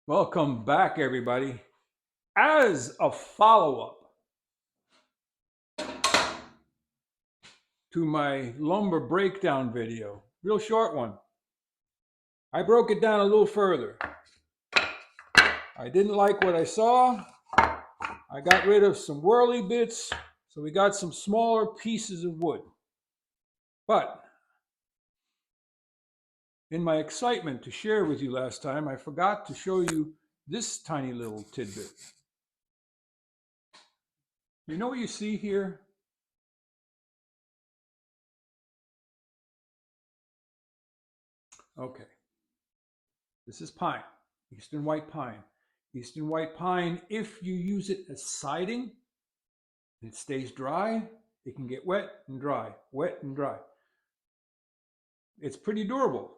Welcome back, everybody. As a follow up to my lumber breakdown video, real short one, I broke it down a little further. I didn't like what I saw. I got rid of some whirly bits, so we got some smaller pieces of wood. But in my excitement to share with you last time, I forgot to show you this tiny little tidbit. You know what you see here? Okay, this is pine, eastern white pine. Eastern white pine, if you use it as siding, it stays dry. It can get wet and dry, wet and dry. It's pretty durable,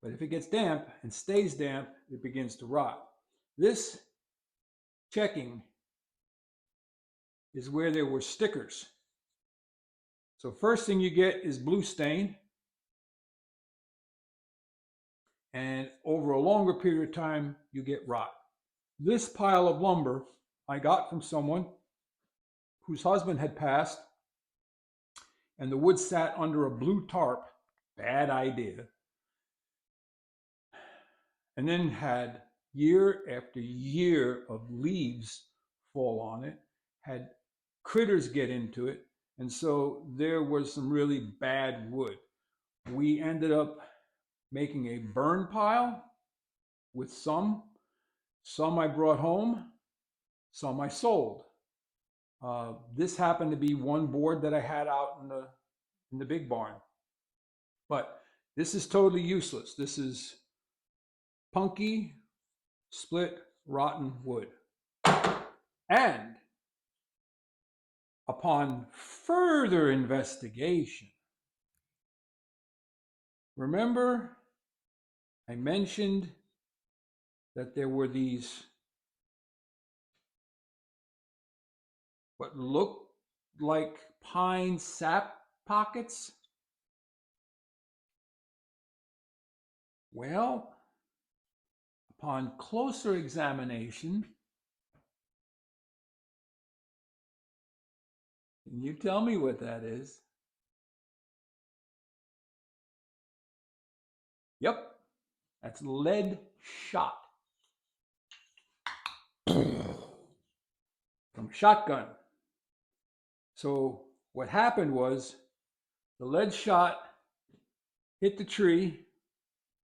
but if it gets damp and stays damp, it begins to rot. This checking is where there were stickers. So first thing you get is blue stain, and over a longer period of time, you get rot. This pile of lumber I got from someone whose husband had passed, and the wood sat under a blue tarp. Bad idea. And then had year after year of leaves fall on it, had critters get into it, and so there was some really bad wood. We ended up making a burn pile with some I brought home, some I sold. This happened to be one board that I had out in the big barn, but this is totally useless. This is punky, split, rotten wood. And upon further investigation, remember I mentioned that there were these what looked like pine sap pockets? Well, upon closer examination, can you tell me what that is? Yep, that's lead shot from a shotgun. So what happened was the lead shot hit the tree,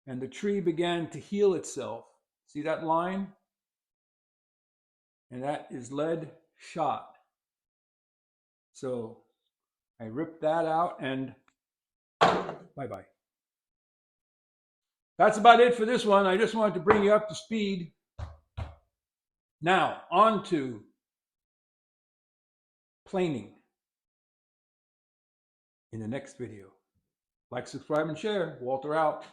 and the tree began to heal itself. See that line? And that is lead shot. So I ripped that out and bye-bye. That's about it for this one. I just wanted to bring you up to speed. Now, on to planing in the next video. Like, subscribe, and share. Walter out.